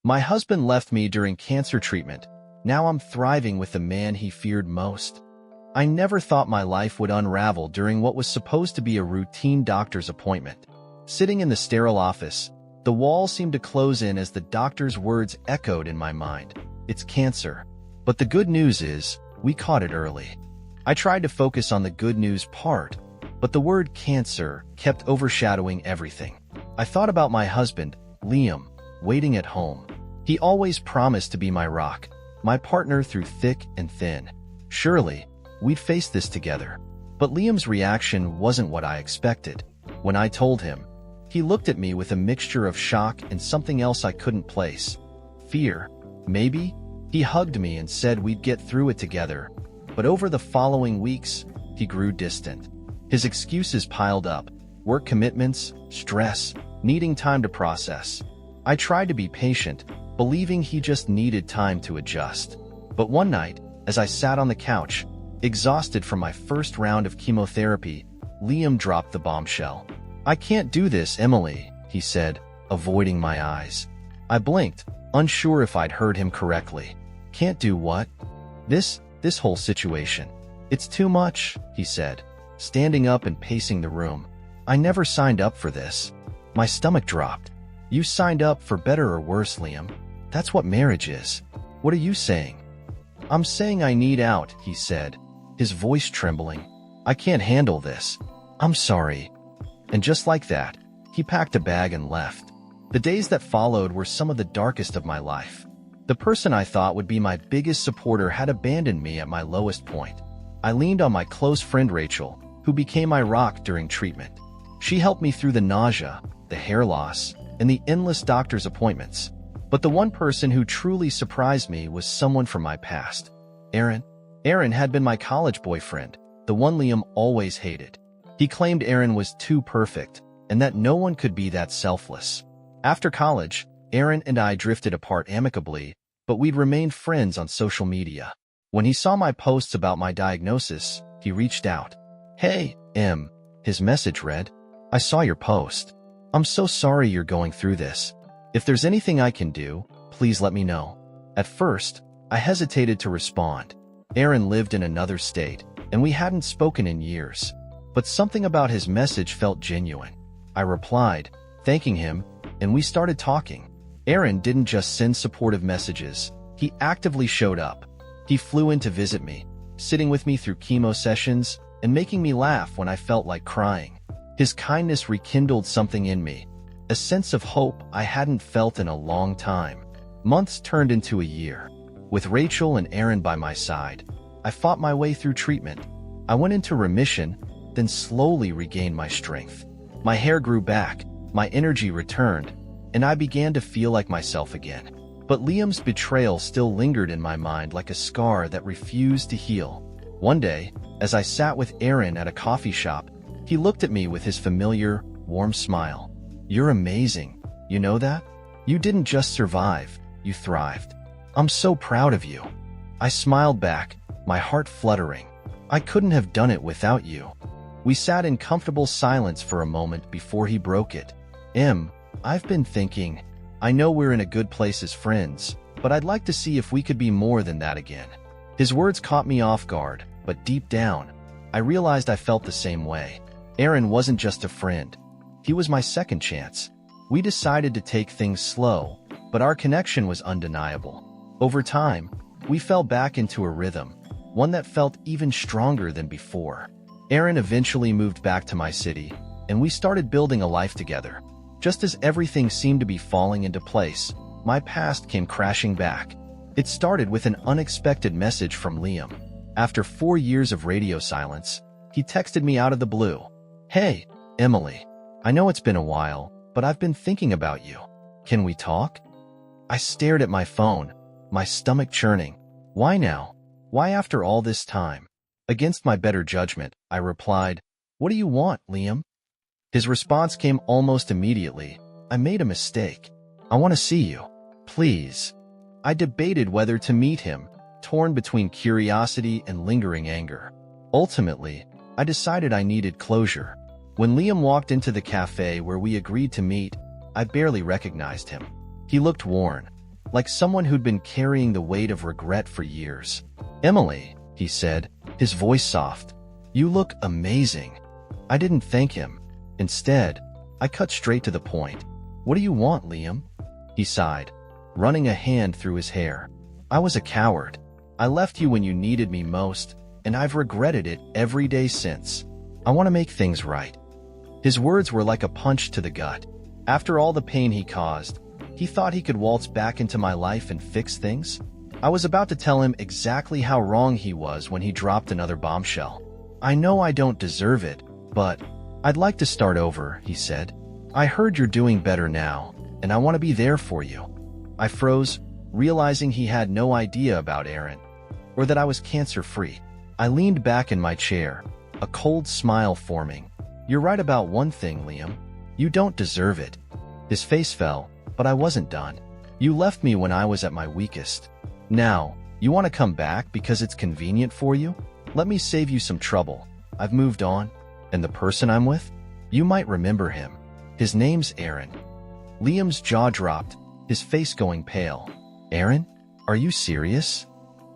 My husband left me during cancer treatment. Now I'm thriving with the man he feared most. I never thought my life would unravel during what was supposed to be a routine doctor's appointment. Sitting in the sterile office, the walls seemed to close in as the doctor's words echoed in my mind. It's cancer. But the good news is, we caught it early. I tried to focus on the good news part, but the word cancer kept overshadowing everything. I thought about my husband, Liam, waiting at home. He always promised to be my rock, my partner through thick and thin. Surely, we'd face this together. But Liam's reaction wasn't what I expected. When I told him, he looked at me with a mixture of shock and something else I couldn't place. Fear, maybe? He hugged me and said we'd get through it together. But over the following weeks, he grew distant. His excuses piled up. Work commitments, stress, needing time to process. I tried to be patient, believing he just needed time to adjust. But one night, as I sat on the couch, exhausted from my first round of chemotherapy, Liam dropped the bombshell. "I can't do this, Emily," he said, avoiding my eyes. I blinked, unsure if I'd heard him correctly. "Can't do what?" This whole situation. "It's too much," he said, standing up and pacing the room. "I never signed up for this." My stomach dropped. "You signed up for better or worse, Liam. That's what marriage is. What are you saying?" "I'm saying I need out," he said, his voice trembling. "I can't handle this. I'm sorry." And just like that, he packed a bag and left. The days that followed were some of the darkest of my life. The person I thought would be my biggest supporter had abandoned me at my lowest point. I leaned on my close friend Rachel, who became my rock during treatment. She helped me through the nausea, the hair loss, and the endless doctor's appointments. But the one person who truly surprised me was someone from my past. Aaron. Aaron had been my college boyfriend, the one Liam always hated. He claimed Aaron was too perfect, and that no one could be that selfless. After college, Aaron and I drifted apart amicably, but we'd remained friends on social media. When he saw my posts about my diagnosis, he reached out. "Hey, Em," his message read. "I saw your post. I'm so sorry you're going through this. If there's anything I can do, please let me know." At first, I hesitated to respond. Aaron lived in another state, and we hadn't spoken in years. But something about his message felt genuine. I replied, thanking him, and we started talking. Aaron didn't just send supportive messages, he actively showed up. He flew in to visit me, sitting with me through chemo sessions, and making me laugh when I felt like crying. His kindness rekindled something in me, a sense of hope I hadn't felt in a long time. Months turned into a year. With Rachel and Aaron by my side, I fought my way through treatment. I went into remission, then slowly regained my strength. My hair grew back, my energy returned, and I began to feel like myself again. But Liam's betrayal still lingered in my mind like a scar that refused to heal. One day, as I sat with Aaron at a coffee shop, he looked at me with his familiar, warm smile. "You're amazing. You know that? You didn't just survive, you thrived. I'm so proud of you." I smiled back, my heart fluttering. I couldn't have done it without you. We sat in comfortable silence for a moment before he broke it. "Em, I've been thinking, I know we're in a good place as friends, but I'd like to see if we could be more than that again." His words caught me off guard, but deep down, I realized I felt the same way. Aaron wasn't just a friend. He was my second chance. We decided to take things slow, but our connection was undeniable. Over time, we fell back into a rhythm, one that felt even stronger than before. Aaron eventually moved back to my city, and we started building a life together. Just as everything seemed to be falling into place, my past came crashing back. It started with an unexpected message from Liam. After 4 years of radio silence, he texted me out of the blue. "Hey, Emily, I know it's been a while, but I've been thinking about you. Can we talk?" I stared at my phone, my stomach churning. Why now? Why after all this time? Against my better judgment, I replied, "What do you want, Liam?" His response came almost immediately. "I made a mistake. I want to see you. Please." I debated whether to meet him, torn between curiosity and lingering anger. Ultimately, I decided I needed closure. When Liam walked into the cafe where we agreed to meet, I barely recognized him. He looked worn, like someone who'd been carrying the weight of regret for years. "Emily," he said, his voice soft, "you look amazing." I didn't thank him. Instead, I cut straight to the point. "What do you want, Liam?" He sighed, running a hand through his hair. "I was a coward. I left you when you needed me most, and I've regretted it every day since. I want to make things right." His words were like a punch to the gut. After all the pain he caused, he thought he could waltz back into my life and fix things? I was about to tell him exactly how wrong he was when he dropped another bombshell. "I know I don't deserve it, but I'd like to start over," he said. "I heard you're doing better now, and I want to be there for you." I froze, realizing he had no idea about Aaron, or that I was cancer-free. I leaned back in my chair, a cold smile forming. "You're right about one thing, Liam. You don't deserve it." His face fell, but I wasn't done. "You left me when I was at my weakest. Now, you want to come back because it's convenient for you? Let me save you some trouble. I've moved on, and the person I'm with? You might remember him. His name's Aaron." Liam's jaw dropped, his face going pale. "Aaron? Are you serious?"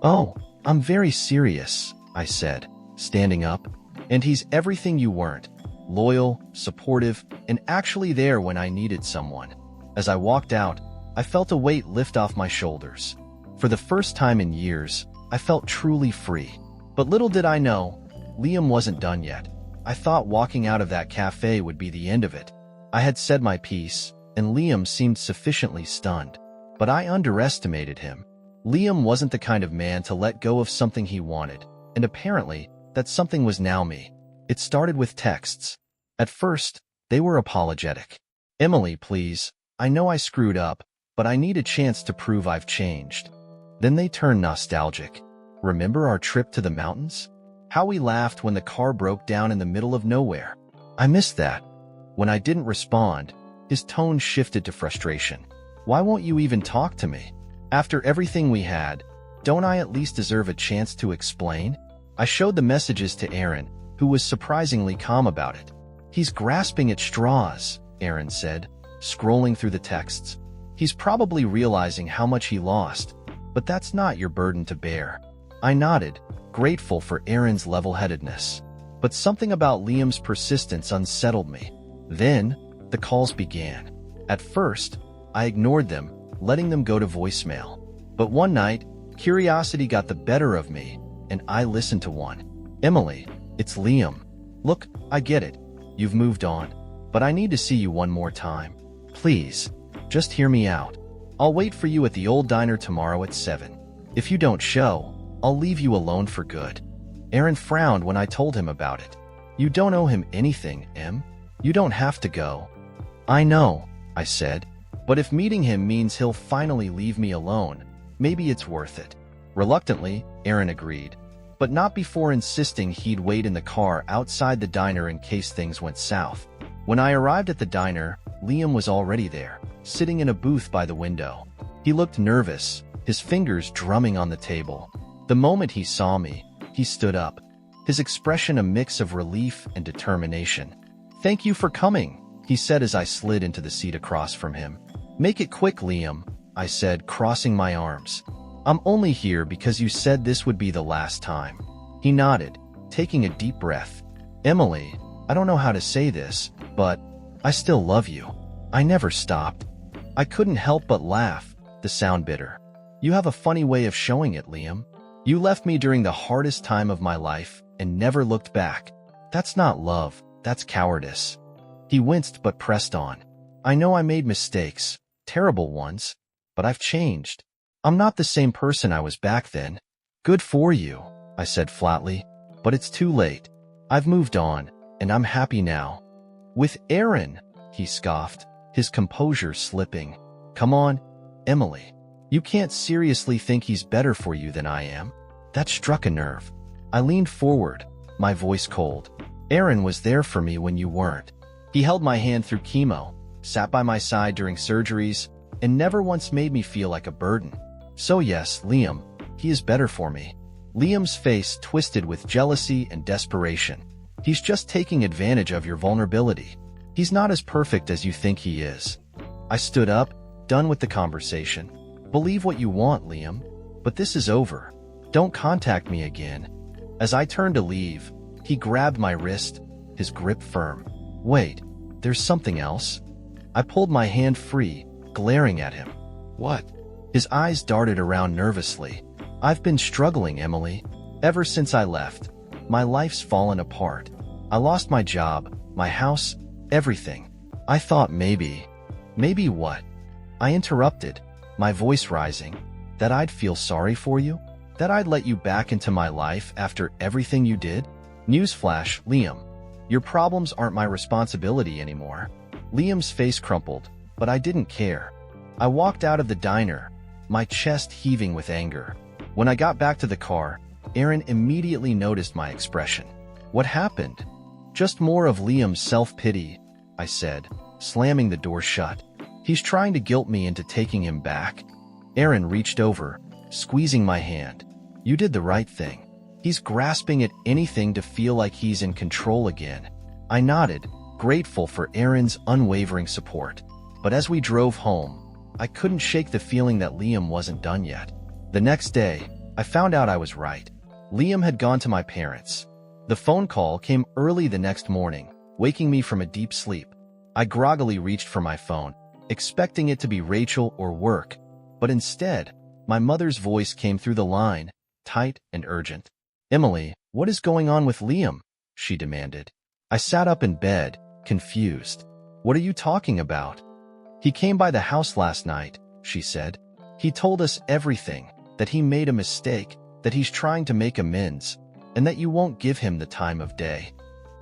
"Oh, I'm very serious," I said, standing up. "And he's everything you weren't. Loyal, supportive, and actually there when I needed someone." As I walked out, I felt a weight lift off my shoulders. For the first time in years, I felt truly free. But little did I know, Liam wasn't done yet. I thought walking out of that cafe would be the end of it. I had said my piece, and Liam seemed sufficiently stunned. But I underestimated him. Liam wasn't the kind of man to let go of something he wanted, and apparently, that something was now me. It started with texts. At first, they were apologetic. "Emily, please, I know I screwed up, but I need a chance to prove I've changed." Then they turned nostalgic. "Remember our trip to the mountains? How we laughed when the car broke down in the middle of nowhere? I missed that." When I didn't respond, his tone shifted to frustration. "Why won't you even talk to me? After everything we had, don't I at least deserve a chance to explain?" I showed the messages to Aaron, who was surprisingly calm about it. "He's grasping at straws," Aaron said, scrolling through the texts. "He's probably realizing how much he lost, but that's not your burden to bear." I nodded, grateful for Aaron's level-headedness. But something about Liam's persistence unsettled me. Then, the calls began. At first, I ignored them, letting them go to voicemail. But one night, curiosity got the better of me, and I listened to one. "Emily, it's Liam. Look, I get it. You've moved on. But I need to see you one more time. Please, just hear me out. I'll wait for you at the old diner tomorrow at 7. If you don't show, I'll leave you alone for good." Aaron frowned when I told him about it. "You don't owe him anything, Em. You don't have to go." "I know," I said. "But if meeting him means he'll finally leave me alone, maybe it's worth it." Reluctantly, Aaron agreed, but not before insisting he'd wait in the car outside the diner in case things went south. When I arrived at the diner, Liam was already there, sitting in a booth by the window. He looked nervous, his fingers drumming on the table. The moment he saw me, he stood up, his expression a mix of relief and determination. "Thank you for coming," he said as I slid into the seat across from him. "Make it quick, Liam," I said, crossing my arms. "I'm only here because you said this would be the last time." He nodded, taking a deep breath. "Emily, I don't know how to say this, but I still love you." I never stopped. I couldn't help but laugh, to sound bitter. "You have a funny way of showing it, Liam. You left me during the hardest time of my life and never looked back. That's not love, that's cowardice." He winced but pressed on. "I know I made mistakes, terrible ones, but I've changed. I'm not the same person I was back then." "Good for you," I said flatly, "but it's too late. I've moved on, and I'm happy now." "With Aaron," he scoffed, his composure slipping. "Come on, Emily. You can't seriously think he's better for you than I am?" That struck a nerve. I leaned forward, my voice cold. "Aaron was there for me when you weren't. He held my hand through chemo, sat by my side during surgeries, and never once made me feel like a burden. So yes, Liam, he is better for me." Liam's face twisted with jealousy and desperation. "He's just taking advantage of your vulnerability. He's not as perfect as you think he is." I stood up, done with the conversation. Believe what you want, Liam, but this is over. Don't contact me again. As I turned to leave, he grabbed my wrist, his grip firm. Wait, there's something else? I pulled my hand free, glaring at him. What? His eyes darted around nervously. I've been struggling, Emily. Ever since I left, my life's fallen apart. I lost my job, my house, everything. I thought maybe what? I interrupted, my voice rising, that I'd feel sorry for you? That I'd let you back into my life after everything you did? Newsflash, Liam. Your problems aren't my responsibility anymore. Liam's face crumpled, but I didn't care. I walked out of the diner, my chest heaving with anger. When I got back to the car, Aaron immediately noticed my expression. What happened? Just more of Liam's self-pity, I said, slamming the door shut. He's trying to guilt me into taking him back. Aaron reached over, squeezing my hand. You did the right thing. He's grasping at anything to feel like he's in control again. I nodded, grateful for Aaron's unwavering support. But as we drove home, I couldn't shake the feeling that Liam wasn't done yet. The next day, I found out I was right. Liam had gone to my parents. The phone call came early the next morning, waking me from a deep sleep. I groggily reached for my phone, expecting it to be Rachel or work, but instead, my mother's voice came through the line, tight and urgent. Emily, what is going on with Liam? She demanded. I sat up in bed, confused. What are you talking about? He came by the house last night, she said. He told us everything, that he made a mistake, that he's trying to make amends, and that you won't give him the time of day.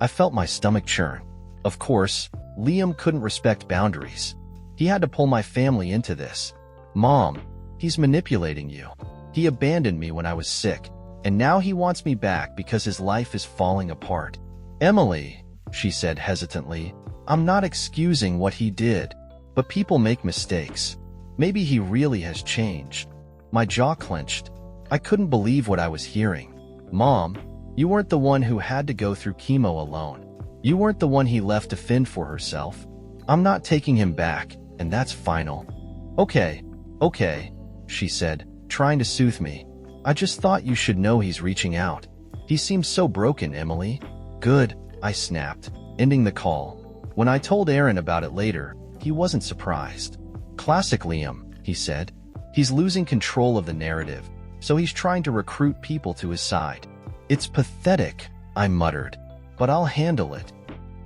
I felt my stomach churn. Of course, Liam couldn't respect boundaries. He had to pull my family into this. Mom, he's manipulating you. He abandoned me when I was sick, and now he wants me back because his life is falling apart. Emily, she said hesitantly, I'm not excusing what he did, but people make mistakes. Maybe he really has changed. My jaw clenched. I couldn't believe what I was hearing. Mom, you weren't the one who had to go through chemo alone. You weren't the one he left to fend for herself. I'm not taking him back, and that's final. Okay, she said, trying to soothe me. I just thought you should know he's reaching out. He seems so broken, Emily. Good, I snapped, ending the call. When I told Aaron about it later, he wasn't surprised. Classic Liam, he said. He's losing control of the narrative, so he's trying to recruit people to his side. It's pathetic, I muttered, but I'll handle it.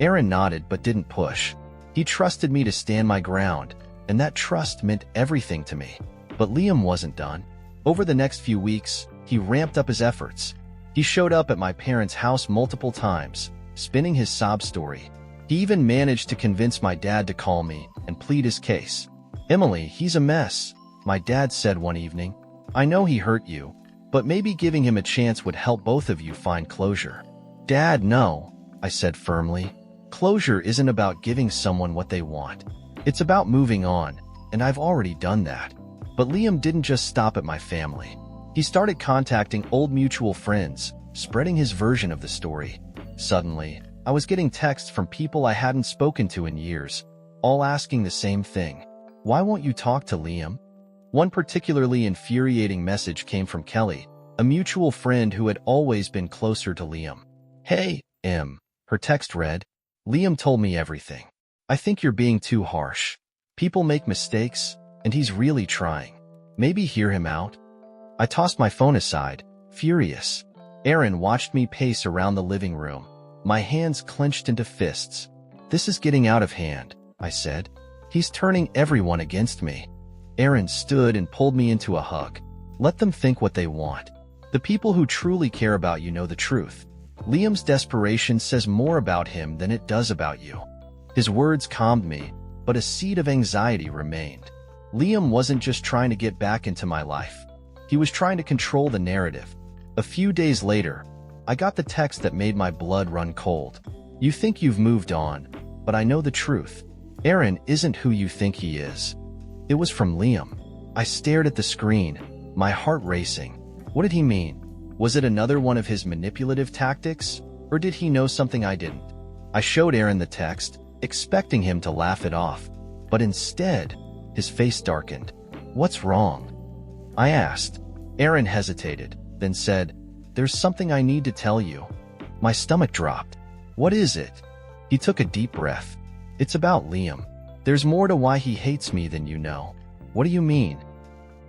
Aaron nodded but didn't push. He trusted me to stand my ground, and that trust meant everything to me. But Liam wasn't done. Over the next few weeks, he ramped up his efforts. He showed up at my parents' house multiple times, spinning his sob story. He even managed to convince my dad to call me and plead his case. Emily, he's a mess, my dad said one evening. I know he hurt you, but maybe giving him a chance would help both of you find closure. Dad, no, I said firmly. Closure isn't about giving someone what they want. It's about moving on, and I've already done that. But Liam didn't just stop at my family. He started contacting old mutual friends, spreading his version of the story. Suddenly, I was getting texts from people I hadn't spoken to in years, all asking the same thing. Why won't you talk to Liam? One particularly infuriating message came from Kelly, a mutual friend who had always been closer to Liam. Hey, Em, her text read. Liam told me everything. I think you're being too harsh. People make mistakes, and he's really trying. Maybe hear him out? I tossed my phone aside, furious. Aaron watched me pace around the living room, my hands clenched into fists. This is getting out of hand, I said. He's turning everyone against me. Aaron stood and pulled me into a hug. Let them think what they want. The people who truly care about you know the truth. Liam's desperation says more about him than it does about you. His words calmed me, but a seed of anxiety remained. Liam wasn't just trying to get back into my life. He was trying to control the narrative. A few days later, I got the text that made my blood run cold. You think you've moved on, but I know the truth. Aaron isn't who you think he is. It was from Liam. I stared at the screen, my heart racing. What did he mean? Was it another one of his manipulative tactics, or did he know something I didn't? I showed Aaron the text, expecting him to laugh it off, but instead, his face darkened. What's wrong? I asked. Aaron hesitated, then said, "There's something I need to tell you." My stomach dropped. "What is it?" He took a deep breath. "It's about Liam. There's more to why he hates me than you know." "What do you mean?"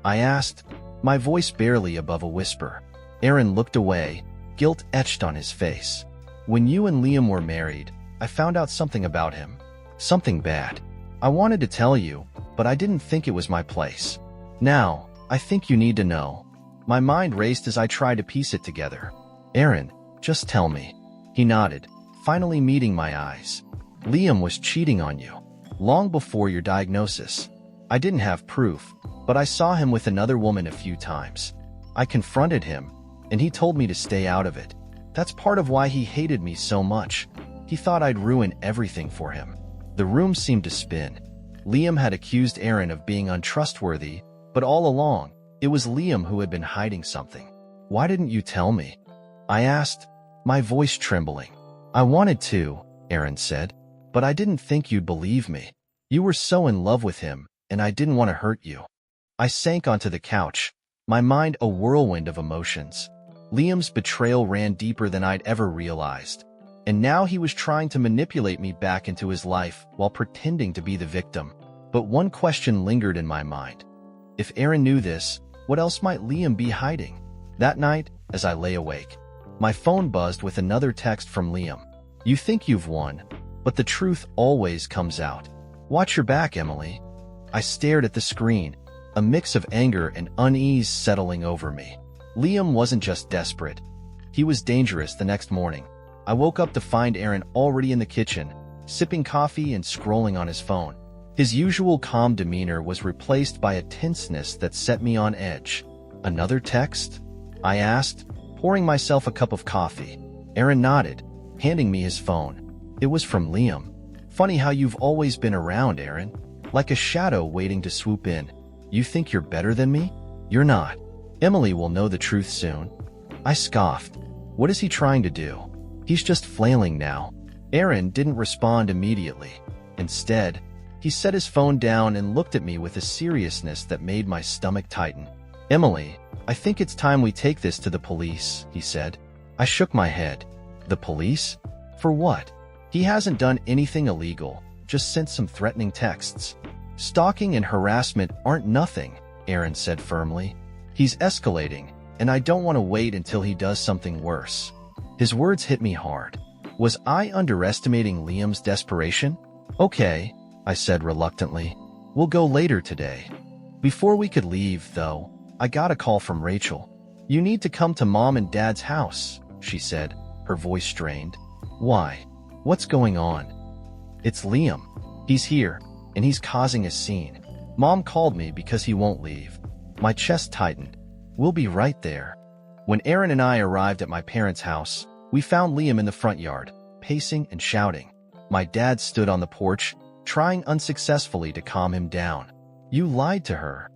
I asked, my voice barely above a whisper. Aaron looked away, guilt etched on his face. "When you and Liam were married, I found out something about him. Something bad. I wanted to tell you, but I didn't think it was my place. Now, I think you need to know." My mind raced as I tried to piece it together. "Aaron, just tell me." He nodded, finally meeting my eyes. "Liam was cheating on you. Long before your diagnosis. I didn't have proof, but I saw him with another woman a few times. I confronted him, and he told me to stay out of it. That's part of why he hated me so much. He thought I'd ruin everything for him." The room seemed to spin. Liam had accused Aaron of being untrustworthy, but all along, it was Liam who had been hiding something. "Why didn't you tell me?" I asked, my voice trembling. "I wanted to," Aaron said, "but I didn't think you'd believe me. You were so in love with him, and I didn't want to hurt you." I sank onto the couch, my mind a whirlwind of emotions. Liam's betrayal ran deeper than I'd ever realized, and now he was trying to manipulate me back into his life while pretending to be the victim. But one question lingered in my mind. If Aaron knew this, what else might Liam be hiding? That night, as I lay awake, my phone buzzed with another text from Liam. "You think you've won, but the truth always comes out. Watch your back, Emily." I stared at the screen, a mix of anger and unease settling over me. Liam wasn't just desperate. He was dangerous. The next morning, I woke up to find Aaron already in the kitchen, sipping coffee and scrolling on his phone. His usual calm demeanor was replaced by a tenseness that set me on edge. "Another text?" I asked, pouring myself a cup of coffee. Aaron nodded, handing me his phone. It was from Liam. "Funny how you've always been around, Aaron. Like a shadow waiting to swoop in. You think you're better than me? You're not. Emily will know the truth soon." I scoffed. What is he trying to do? He's just flailing now. Aaron didn't respond immediately. Instead, he set his phone down and looked at me with a seriousness that made my stomach tighten. "Emily, I think it's time we take this to the police," he said. I shook my head. "The police? For what? He hasn't done anything illegal, just sent some threatening texts." "Stalking and harassment aren't nothing," Aaron said firmly. "He's escalating, and I don't want to wait until he does something worse." His words hit me hard. Was I underestimating Liam's desperation? "Okay," I said reluctantly. "We'll go later today." Before we could leave, though, I got a call from Rachel. "You need to come to Mom and Dad's house," she said, her voice strained. "Why? What's going on?" "It's Liam. He's here, and he's causing a scene. Mom called me because he won't leave." My chest tightened. "We'll be right there." When Aaron and I arrived at my parents' house, we found Liam in the front yard, pacing and shouting. My dad stood on the porch, trying unsuccessfully to calm him down. "You lied to her,"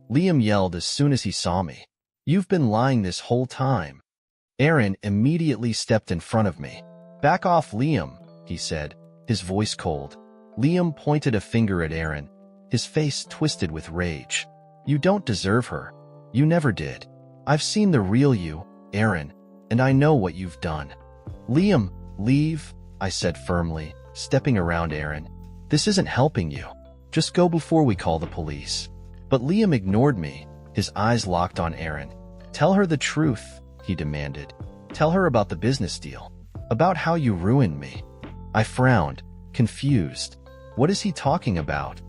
Liam yelled as soon as he saw me. "You've been lying this whole time." Aaron immediately stepped in front of me. "Back off, Liam," he said, his voice cold. Liam pointed a finger at Aaron, his face twisted with rage. "You don't deserve her. You never did. I've seen the real you, Aaron, and I know what you've done." "Liam, leave," I said firmly, stepping around Aaron. "This isn't helping you. Just go before we call the police." But Liam ignored me, his eyes locked on Aaron. "Tell her the truth," he demanded. "Tell her about the business deal, about how you ruined me." I frowned, confused. What is he talking about?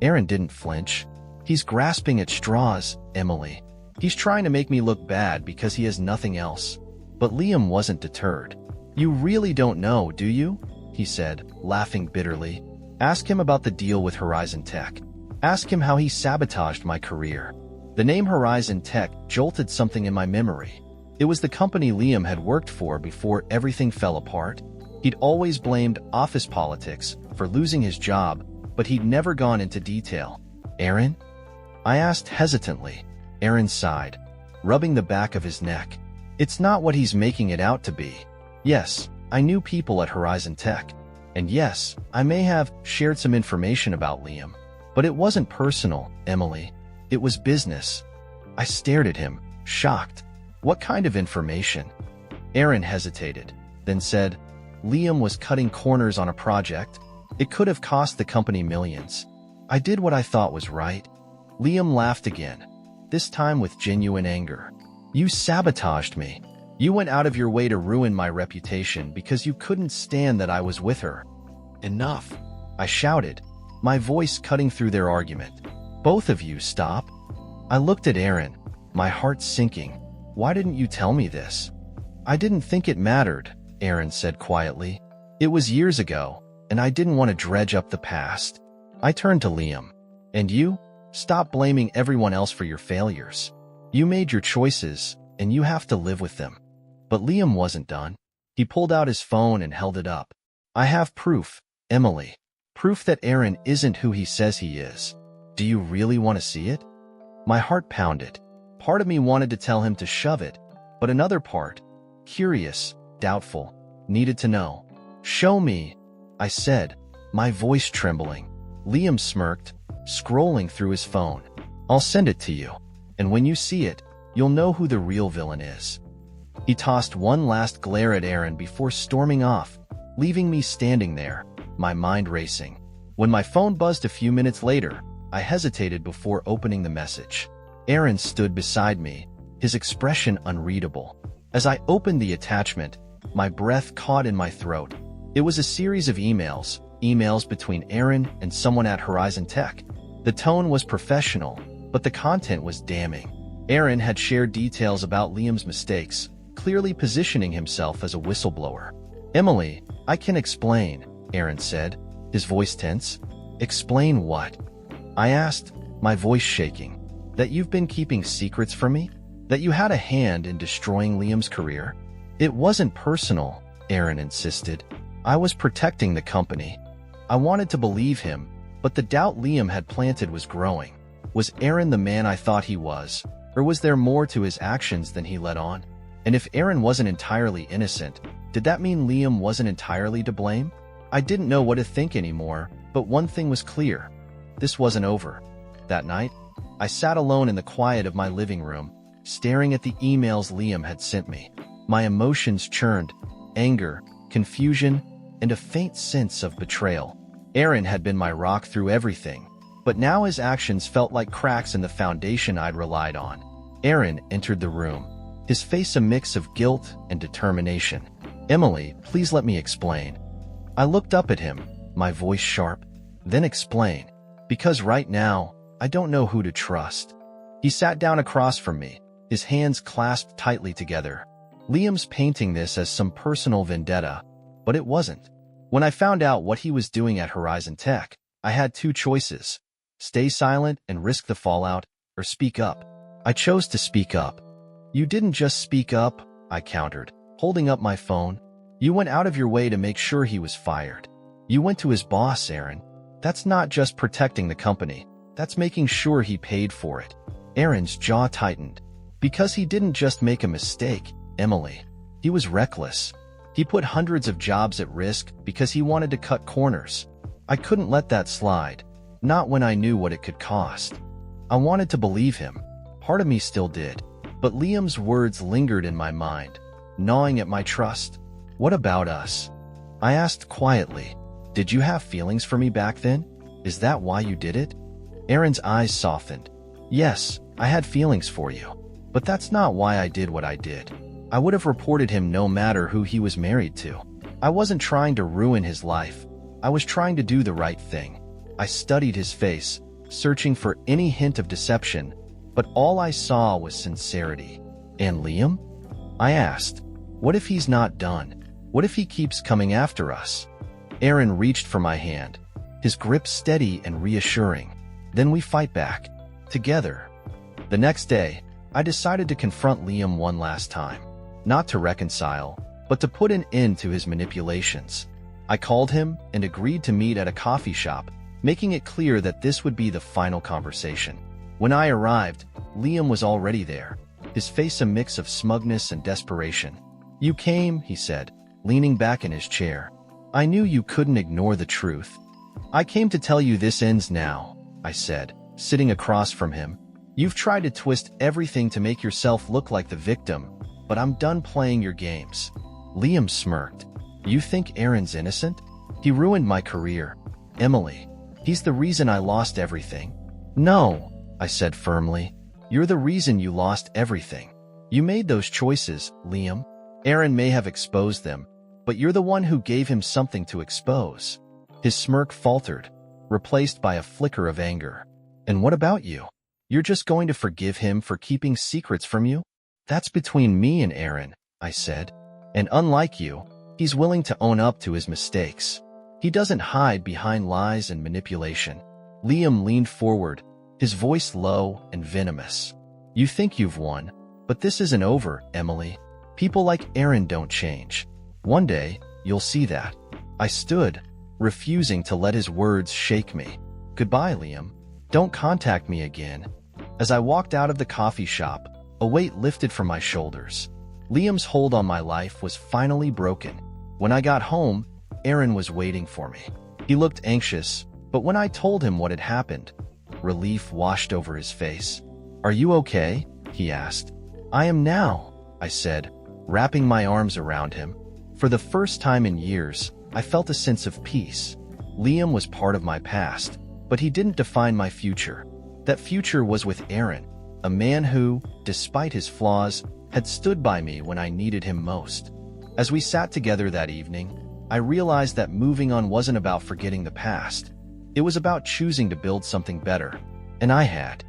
Aaron didn't flinch. "He's grasping at straws, Emily. He's trying to make me look bad because he has nothing else." But Liam wasn't deterred. "You really don't know, do you?" he said, laughing bitterly. "Ask him about the deal with Horizon Tech. Ask him how he sabotaged my career." The name Horizon Tech jolted something in my memory. It was the company Liam had worked for before everything fell apart. He'd always blamed office politics for losing his job, but he'd never gone into detail. "Aaron?" I asked hesitantly. Aaron sighed, rubbing the back of his neck. "It's not what he's making it out to be. Yes, I knew people at Horizon Tech. And yes, I may have shared some information about Liam. But it wasn't personal, Emily. It was business." I stared at him, shocked. What kind of information? Aaron hesitated, then said, Liam was cutting corners on a project. It could have cost the company millions. I did what I thought was right. Liam laughed again, this time with genuine anger. You sabotaged me. You went out of your way to ruin my reputation because you couldn't stand that I was with her. Enough, I shouted, my voice cutting through their argument. Both of you stop. I looked at Aaron, my heart sinking. Why didn't you tell me this? I didn't think it mattered, Aaron said quietly. It was years ago, and I didn't want to dredge up the past. I turned to Liam. And you? Stop blaming everyone else for your failures. You made your choices, and you have to live with them. But Liam wasn't done. He pulled out his phone and held it up. I have proof, Emily. Proof that Aaron isn't who he says he is. Do you really want to see it? My heart pounded. Part of me wanted to tell him to shove it, but another part, curious, doubtful, needed to know. Show me, I said, my voice trembling. Liam smirked, scrolling through his phone. I'll send it to you, and when you see it, you'll know who the real villain is. He tossed one last glare at Aaron before storming off, leaving me standing there, my mind racing. When my phone buzzed a few minutes later, I hesitated before opening the message. Aaron stood beside me, his expression unreadable. As I opened the attachment, my breath caught in my throat. It was a series of emails between Aaron and someone at Horizon Tech. The tone was professional, but the content was damning. Aaron had shared details about Liam's mistakes, clearly positioning himself as a whistleblower. Emily, I can explain, Aaron said, his voice tense. Explain what? I asked, my voice shaking. That you've been keeping secrets from me? That you had a hand in destroying Liam's career? It wasn't personal, Aaron insisted. I was protecting the company. I wanted to believe him, but the doubt Liam had planted was growing. Was Aaron the man I thought he was, or was there more to his actions than he let on? And if Aaron wasn't entirely innocent, did that mean Liam wasn't entirely to blame? I didn't know what to think anymore, but one thing was clear. This wasn't over. That night, I sat alone in the quiet of my living room, staring at the emails Liam had sent me. My emotions churned, anger, confusion, and a faint sense of betrayal. Aaron had been my rock through everything, but now his actions felt like cracks in the foundation I'd relied on. Aaron entered the room, his face a mix of guilt and determination. Emily, please let me explain. I looked up at him, my voice sharp. Then explain. Because right now, I don't know who to trust. He sat down across from me, his hands clasped tightly together. Liam's painting this as some personal vendetta, but it wasn't. When I found out what he was doing at Horizon Tech, I had two choices. Stay silent and risk the fallout, or speak up. I chose to speak up. You didn't just speak up, I countered, holding up my phone. You went out of your way to make sure he was fired. You went to his boss, Aaron. That's not just protecting the company. That's making sure he paid for it. Aaron's jaw tightened. Because he didn't just make a mistake, Emily. He was reckless. He put hundreds of jobs at risk because he wanted to cut corners. I couldn't let that slide, not when I knew what it could cost. I wanted to believe him. Part of me still did. But Liam's words lingered in my mind, gnawing at my trust. What about us? I asked quietly. Did you have feelings for me back then? Is that why you did it? Aaron's eyes softened. Yes, I had feelings for you. But that's not why I did what I did. I would have reported him no matter who he was married to. I wasn't trying to ruin his life. I was trying to do the right thing. I studied his face, searching for any hint of deception, but all I saw was sincerity. And Liam? I asked. What if he's not done? What if he keeps coming after us? Aaron reached for my hand, his grip steady and reassuring. Then we fight back, together. The next day, I decided to confront Liam one last time. Not to reconcile, but to put an end to his manipulations. I called him and agreed to meet at a coffee shop, making it clear that this would be the final conversation. When I arrived, Liam was already there, his face a mix of smugness and desperation. You came, he said, leaning back in his chair. I knew you couldn't ignore the truth. I came to tell you this ends now, I said, sitting across from him. You've tried to twist everything to make yourself look like the victim, but I'm done playing your games. Liam smirked. You think Aaron's innocent? He ruined my career. Emily, he's the reason I lost everything. No, I said firmly. You're the reason you lost everything. You made those choices, Liam. Aaron may have exposed them, but you're the one who gave him something to expose. His smirk faltered, replaced by a flicker of anger. And what about you? You're just going to forgive him for keeping secrets from you? That's between me and Aaron, I said. And unlike you, he's willing to own up to his mistakes. He doesn't hide behind lies and manipulation. Liam leaned forward, his voice low and venomous. You think you've won, but this isn't over, Emily. People like Aaron don't change. One day, you'll see that. I stood, refusing to let his words shake me. Goodbye, Liam. Don't contact me again. As I walked out of the coffee shop, a weight lifted from my shoulders. Liam's hold on my life was finally broken. When I got home, Aaron was waiting for me. He looked anxious, but when I told him what had happened, relief washed over his face. Are you okay? He asked. I am now, I said, wrapping my arms around him. For the first time in years, I felt a sense of peace. Liam was part of my past, but he didn't define my future. That future was with Aaron, a man who, despite his flaws, had stood by me when I needed him most. As we sat together that evening, I realized that moving on wasn't about forgetting the past. It was about choosing to build something better, and I had.